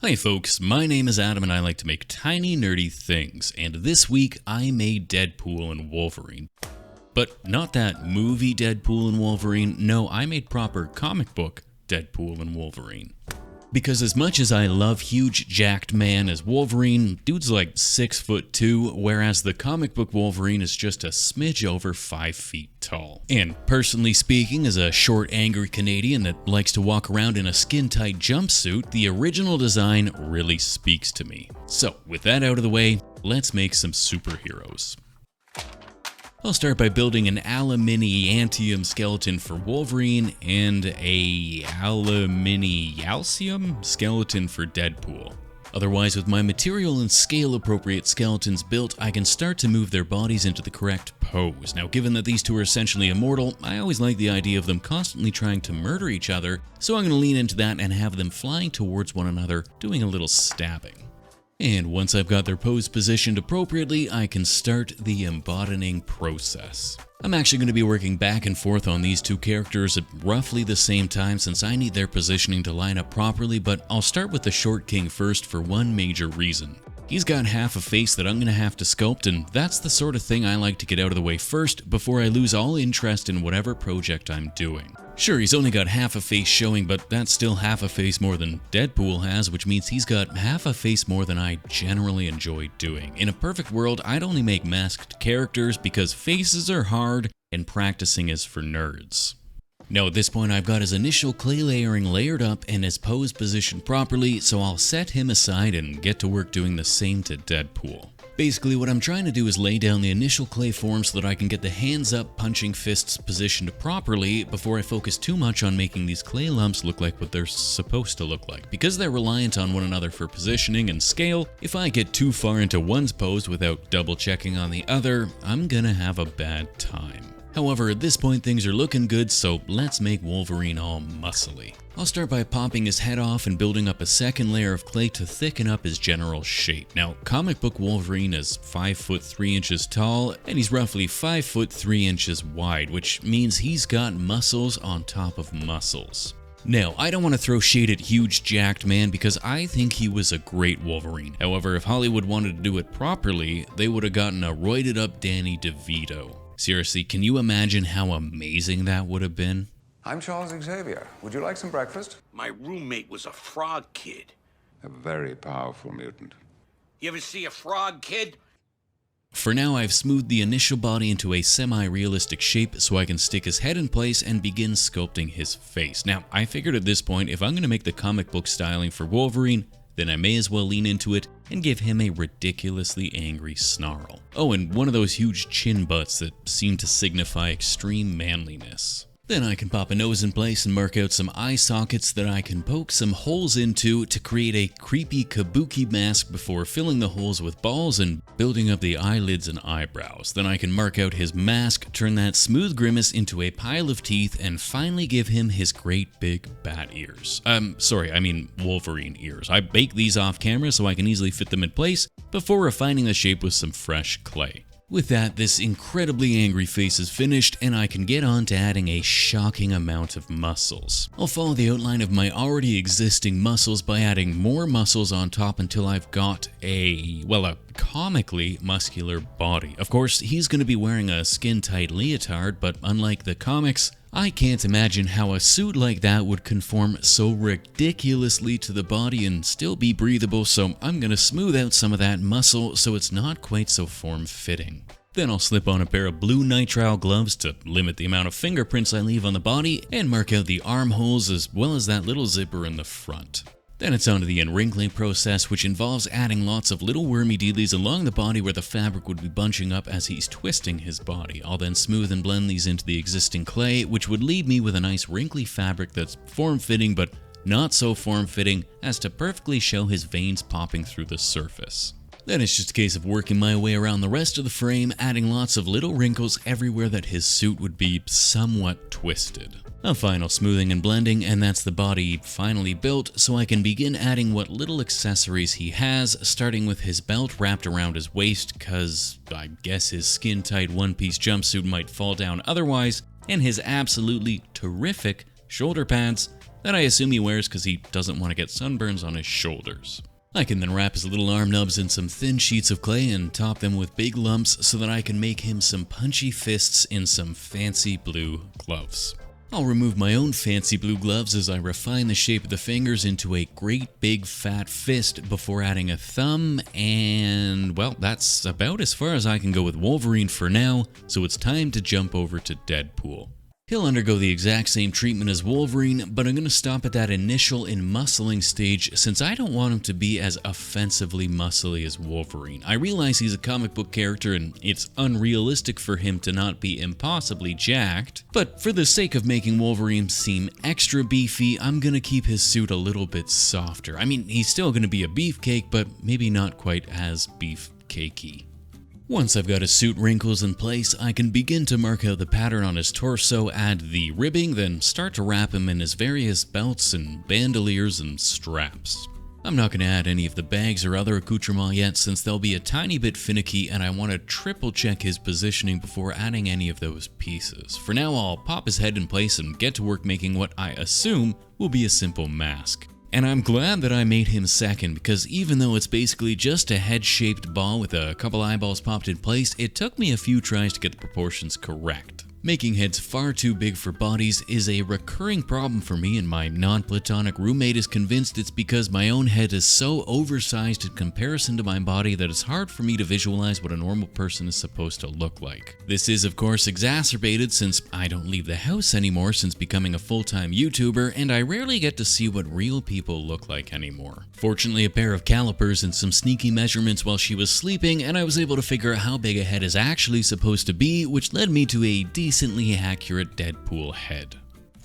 Hi folks, my name is Adam and I like to make tiny nerdy things, and this week I made Deadpool and Wolverine. But not that movie Deadpool and Wolverine, no, I made proper comic book Deadpool and Wolverine. Because as much as I love huge jacked man as Wolverine, dude's like 6'2", whereas the comic book Wolverine is just a smidge over 5 feet tall. And personally speaking, as a short angry Canadian that likes to walk around in a skin-tight jumpsuit, the original design really speaks to me. So with that out of the way, let's make some superheroes. I'll start by building an aluminium skeleton for Wolverine and a aluminium skeleton for Deadpool. Otherwise, with my material and scale appropriate skeletons built, I can start to move their bodies into the correct pose. Now, given that these two are essentially immortal, I always like the idea of them constantly trying to murder each other, so I'm going to lean into that and have them flying towards one another, doing a little stabbing. And once I've got their pose positioned appropriately, I can start the embodying process. I'm actually going to be working back and forth on these two characters at roughly the same time since I need their positioning to line up properly, but I'll start with the Short King first for one major reason. He's got half a face that I'm going to have to sculpt, and that's the sort of thing I like to get out of the way first before I lose all interest in whatever project I'm doing. Sure, he's only got half a face showing, but that's still half a face more than Deadpool has, which means he's got half a face more than I generally enjoy doing. In a perfect world, I'd only make masked characters because faces are hard and practicing is for nerds. Now at this point I've got his initial clay layering layered up and his pose positioned properly, so I'll set him aside and get to work doing the same to Deadpool. Basically what I'm trying to do is lay down the initial clay form so that I can get the hands up punching fists positioned properly before I focus too much on making these clay lumps look like what they're supposed to look like. Because they're reliant on one another for positioning and scale, if I get too far into one's pose without double checking on the other, I'm gonna have a bad time. However, at this point things are looking good, so let's make Wolverine all muscly. I'll start by popping his head off and building up a second layer of clay to thicken up his general shape. Now, comic book Wolverine is 5'3" tall, and he's roughly 5'3" wide, which means he's got muscles on top of muscles. Now, I don't want to throw shade at huge jacked man because I think he was a great Wolverine. However, if Hollywood wanted to do it properly, they would have gotten a roided up Danny DeVito. Seriously, can you imagine how amazing that would have been? I'm Charles Xavier. Would you like some breakfast? My roommate was a frog kid. A very powerful mutant. You ever see a frog kid? For now, I've smoothed the initial body into a semi-realistic shape so I can stick his head in place and begin sculpting his face. Now, I figured at this point, if I'm going to make the comic book styling for Wolverine, then I may as well lean into it and give him a ridiculously angry snarl. Oh, and one of those huge chin butts that seem to signify extreme manliness. Then I can pop a nose in place and mark out some eye sockets that I can poke some holes into to create a creepy kabuki mask before filling the holes with balls and building up the eyelids and eyebrows. Then I can mark out his mask, turn that smooth grimace into a pile of teeth, and finally give him his great big bat ears. Wolverine ears. I bake these off camera so I can easily fit them in place before refining the shape with some fresh clay. With that, this incredibly angry face is finished, and I can get on to adding a shocking amount of muscles. I'll follow the outline of my already existing muscles by adding more muscles on top until I've got a comically muscular body. Of course, he's going to be wearing a skin-tight leotard, but unlike the comics, I can't imagine how a suit like that would conform so ridiculously to the body and still be breathable, so I'm gonna smooth out some of that muscle so it's not quite so form-fitting. Then I'll slip on a pair of blue nitrile gloves to limit the amount of fingerprints I leave on the body and mark out the armholes as well as that little zipper in the front. Then it's on to the unwrinkling process, which involves adding lots of little wormy dealies along the body where the fabric would be bunching up as he's twisting his body. I'll then smooth and blend these into the existing clay, which would leave me with a nice wrinkly fabric that's form-fitting but not so form-fitting as to perfectly show his veins popping through the surface. Then it's just a case of working my way around the rest of the frame, adding lots of little wrinkles everywhere that his suit would be somewhat twisted. A final smoothing and blending, and that's the body finally built, so I can begin adding what little accessories he has, starting with his belt wrapped around his waist, cause I guess his skin-tight one-piece jumpsuit might fall down otherwise, and his absolutely terrific shoulder pads, that I assume he wears because he doesn't want to get sunburns on his shoulders. I can then wrap his little arm nubs in some thin sheets of clay and top them with big lumps so that I can make him some punchy fists in some fancy blue gloves. I'll remove my own fancy blue gloves as I refine the shape of the fingers into a great big fat fist before adding a thumb, and well, that's about as far as I can go with Wolverine for now, so it's time to jump over to Deadpool. He'll undergo the exact same treatment as Wolverine, but I'm going to stop at that initial enmuscling stage since I don't want him to be as offensively muscly as Wolverine. I realize he's a comic book character and it's unrealistic for him to not be impossibly jacked, but for the sake of making Wolverine seem extra beefy, I'm going to keep his suit a little bit softer. I mean, he's still going to be a beefcake, but maybe not quite as beefcakey. Once I've got his suit wrinkles in place, I can begin to mark out the pattern on his torso, add the ribbing, then start to wrap him in his various belts and bandoliers and straps. I'm not going to add any of the bags or other accoutrements yet since they'll be a tiny bit finicky and I want to triple check his positioning before adding any of those pieces. For now, I'll pop his head in place and get to work making what I assume will be a simple mask. And I'm glad that I made him second because even though it's basically just a head-shaped ball with a couple eyeballs popped in place, it took me a few tries to get the proportions correct. Making heads far too big for bodies is a recurring problem for me, and my non-platonic roommate is convinced it's because my own head is so oversized in comparison to my body that it's hard for me to visualize what a normal person is supposed to look like. This is of course exacerbated since I don't leave the house anymore since becoming a full-time YouTuber, and I rarely get to see what real people look like anymore. Fortunately, a pair of calipers and some sneaky measurements while she was sleeping, and I was able to figure out how big a head is actually supposed to be, which led me to a decently accurate Deadpool head.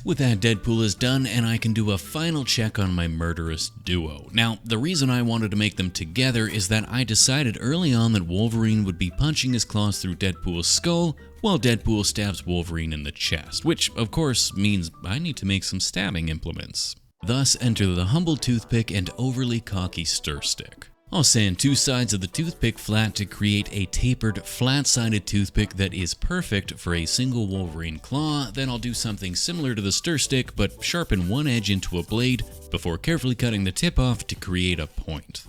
With that, Deadpool is done and I can do a final check on my murderous duo. Now, the reason I wanted to make them together is that I decided early on that Wolverine would be punching his claws through Deadpool's skull while Deadpool stabs Wolverine in the chest, which of course means I need to make some stabbing implements. Thus enter the humble toothpick and overly cocky stir stick. I'll sand two sides of the toothpick flat to create a tapered, flat-sided toothpick that is perfect for a single Wolverine claw. Then I'll do something similar to the stir stick, but sharpen one edge into a blade before carefully cutting the tip off to create a point.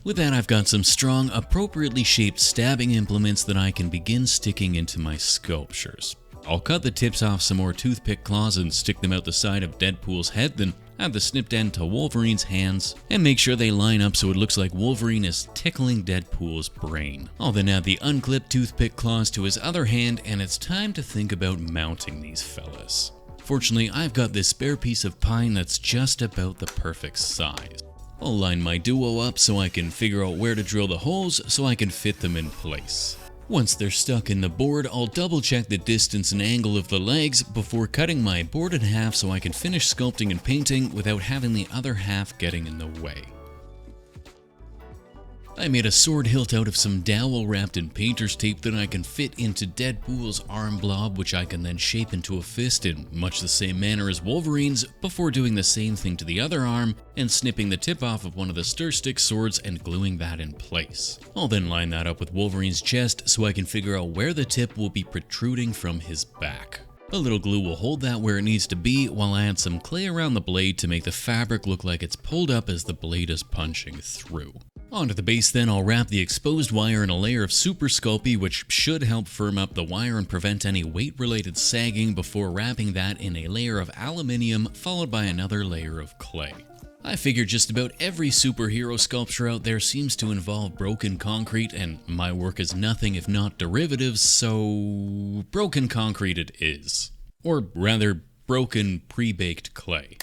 With that, I've got some strong, appropriately shaped stabbing implements that I can begin sticking into my sculptures. I'll cut the tips off some more toothpick claws and stick them out the side of Deadpool's head, then add the snipped end to Wolverine's hands, and make sure they line up so it looks like Wolverine is tickling Deadpool's brain. I'll then add the unclipped toothpick claws to his other hand, and it's time to think about mounting these fellas. Fortunately, I've got this spare piece of pine that's just about the perfect size. I'll line my duo up so I can figure out where to drill the holes so I can fit them in place. Once they're stuck in the board, I'll double check the distance and angle of the legs before cutting my board in half so I can finish sculpting and painting without having the other half getting in the way. I made a sword hilt out of some dowel wrapped in painter's tape that I can fit into Deadpool's arm blob, which I can then shape into a fist in much the same manner as Wolverine's before doing the same thing to the other arm and snipping the tip off of one of the stir stick swords and gluing that in place. I'll then line that up with Wolverine's chest so I can figure out where the tip will be protruding from his back. A little glue will hold that where it needs to be while I add some clay around the blade to make the fabric look like it's pulled up as the blade is punching through. Onto the base then, I'll wrap the exposed wire in a layer of Super Sculpey, which should help firm up the wire and prevent any weight-related sagging before wrapping that in a layer of aluminium followed by another layer of clay. I figure just about every superhero sculpture out there seems to involve broken concrete, and my work is nothing if not derivatives, so broken concrete it is. Or rather, broken pre-baked clay.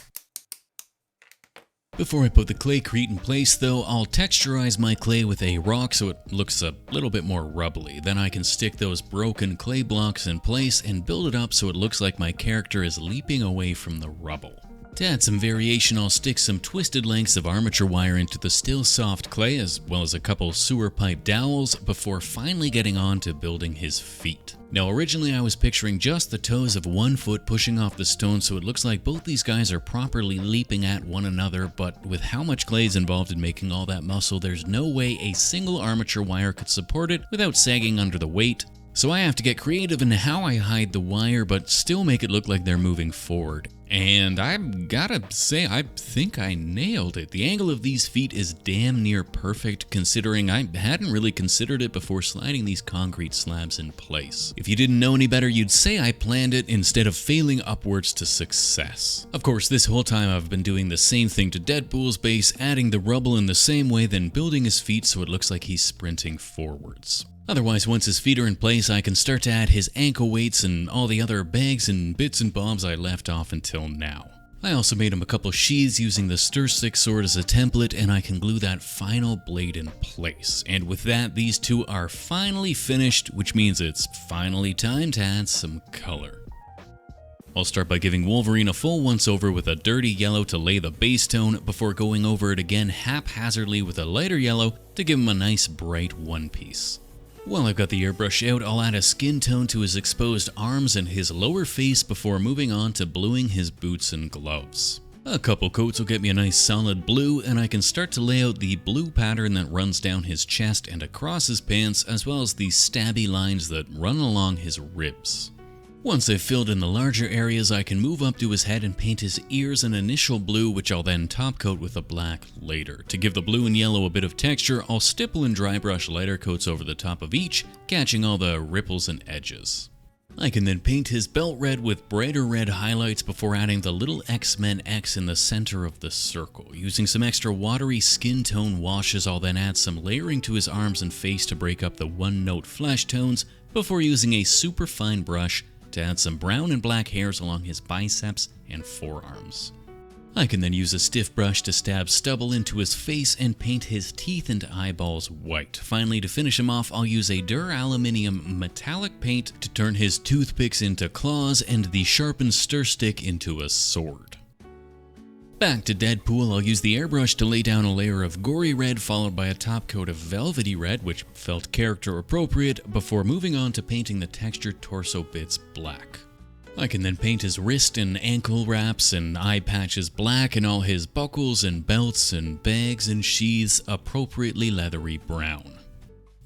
Before I put the claycrete in place though, I'll texturize my clay with a rock so it looks a little bit more rubbly. Then I can stick those broken clay blocks in place and build it up so it looks like my character is leaping away from the rubble. To add some variation, I'll stick some twisted lengths of armature wire into the still soft clay as well as a couple sewer pipe dowels before finally getting on to building his feet. Now originally I was picturing just the toes of one foot pushing off the stone so it looks like both these guys are properly leaping at one another, but with how much clay is involved in making all that muscle, there's no way a single armature wire could support it without sagging under the weight. So I have to get creative in how I hide the wire but still make it look like they're moving forward. And I've gotta say, I think I nailed it. The angle of these feet is damn near perfect, considering I hadn't really considered it before sliding these concrete slabs in place. If you didn't know any better, you'd say I planned it instead of failing upwards to success. Of course, this whole time I've been doing the same thing to Deadpool's base, adding the rubble in the same way, then building his feet so it looks like he's sprinting forwards. Otherwise, once his feet are in place, I can start to add his ankle weights and all the other bags and bits and bobs I left off until now. I also made him a couple sheaths using the stir stick sword as a template, and I can glue that final blade in place. And with that, these two are finally finished, which means it's finally time to add some color. I'll start by giving Wolverine a full once-over with a dirty yellow to lay the base tone before going over it again haphazardly with a lighter yellow to give him a nice bright one-piece. While I've got the airbrush out, I'll add a skin tone to his exposed arms and his lower face before moving on to bluing his boots and gloves. A couple coats will get me a nice solid blue, and I can start to lay out the blue pattern that runs down his chest and across his pants, as well as the stabby lines that run along his ribs. Once I've filled in the larger areas, I can move up to his head and paint his ears an initial blue, which I'll then top coat with a black later. To give the blue and yellow a bit of texture, I'll stipple and dry brush lighter coats over the top of each, catching all the ripples and edges. I can then paint his belt red with brighter red highlights before adding the little X-Men X in the center of the circle. Using some extra watery skin tone washes, I'll then add some layering to his arms and face to break up the one-note flesh tones before using a super fine brush to add some brown and black hairs along his biceps and forearms. I can then use a stiff brush to stab stubble into his face and paint his teeth and eyeballs white. Finally, to finish him off, I'll use a Duraluminium metallic paint to turn his toothpicks into claws and the sharpened stir stick into a sword. Back to Deadpool, I'll use the airbrush to lay down a layer of gory red followed by a top coat of velvety red, which felt character appropriate, before moving on to painting the textured torso bits black. I can then paint his wrist and ankle wraps and eye patches black and all his buckles and belts and bags and sheaths appropriately leathery brown.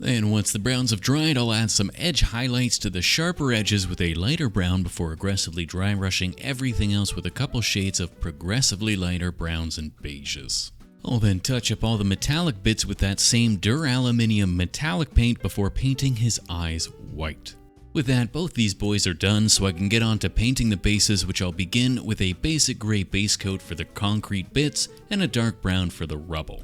Then once the browns have dried, I'll add some edge highlights to the sharper edges with a lighter brown before aggressively dry brushing everything else with a couple shades of progressively lighter browns and beiges. I'll then touch up all the metallic bits with that same Duraluminium metallic paint before painting his eyes white. With that, both these boys are done, so I can get on to painting the bases, which I'll begin with a basic gray base coat for the concrete bits and a dark brown for the rubble.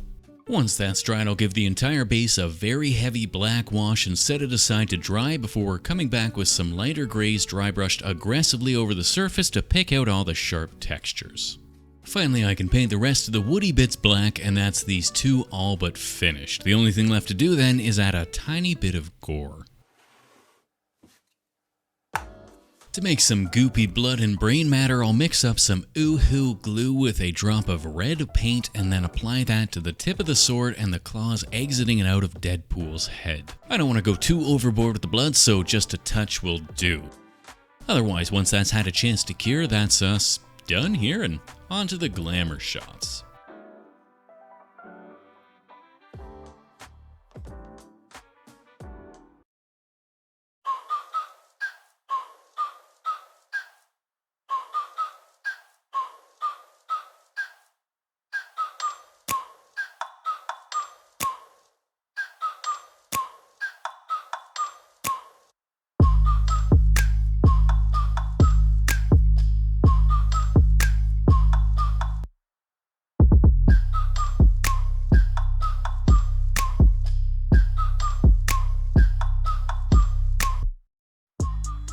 Once that's dried, I'll give the entire base a very heavy black wash and set it aside to dry before coming back with some lighter grays dry brushed aggressively over the surface to pick out all the sharp textures. Finally, I can paint the rest of the woody bits black, and that's these two all but finished. The only thing left to do then is add a tiny bit of gore. To make some goopy blood and brain matter, I'll mix up some Ooh-Hoo glue with a drop of red paint and then apply that to the tip of the sword and the claws exiting and out of Deadpool's head. I don't want to go too overboard with the blood, so just a touch will do. Otherwise, once that's had a chance to cure, that's us done here and on to the Glamour Shots.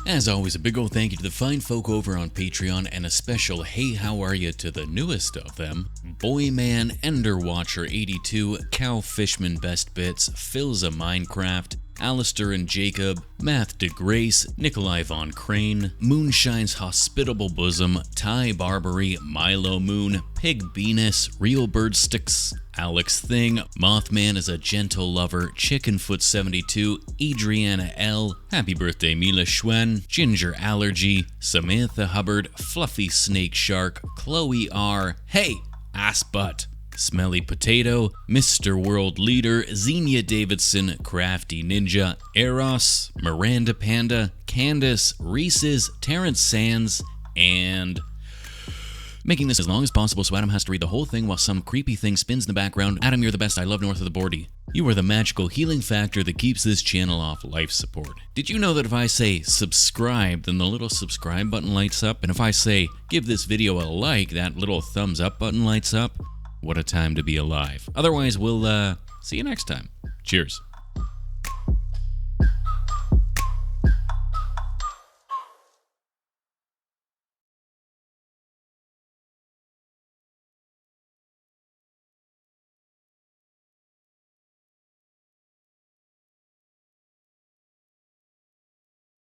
As always, a big ol' thank you to the fine folk over on Patreon, and a special hey how are you to the newest of them: Boyman, Enderwatcher82, Cow Fishman Best Bits, Philza Minecraft, Alistair and Jacob, Math de Grace, Nikolai Von Crane, Moonshine's Hospitable Bosom, Ty Barbary, Milo Moon, Pig Venus, Real Bird Sticks, Alex Thing, Mothman is a Gentle Lover, Chickenfoot72, Adriana L, Happy Birthday Mila Schwen, Ginger Allergy, Samantha Hubbard, Fluffy Snake Shark, Chloe R, Hey, Ass Butt, Smelly Potato, Mr. World Leader, Xenia Davidson, Crafty Ninja, Eros, Miranda Panda, Candace, Reese's, Terrence Sands, and... Making this as long as possible so Adam has to read the whole thing while some creepy thing spins in the background. Adam, you're the best. I love north of the bordy. You are the magical healing factor that keeps this channel off life support. Did you know that if I say subscribe, then the little subscribe button lights up? And if I say give this video a like, that little thumbs up button lights up? What a time to be alive. Otherwise, we'll see you next time. Cheers.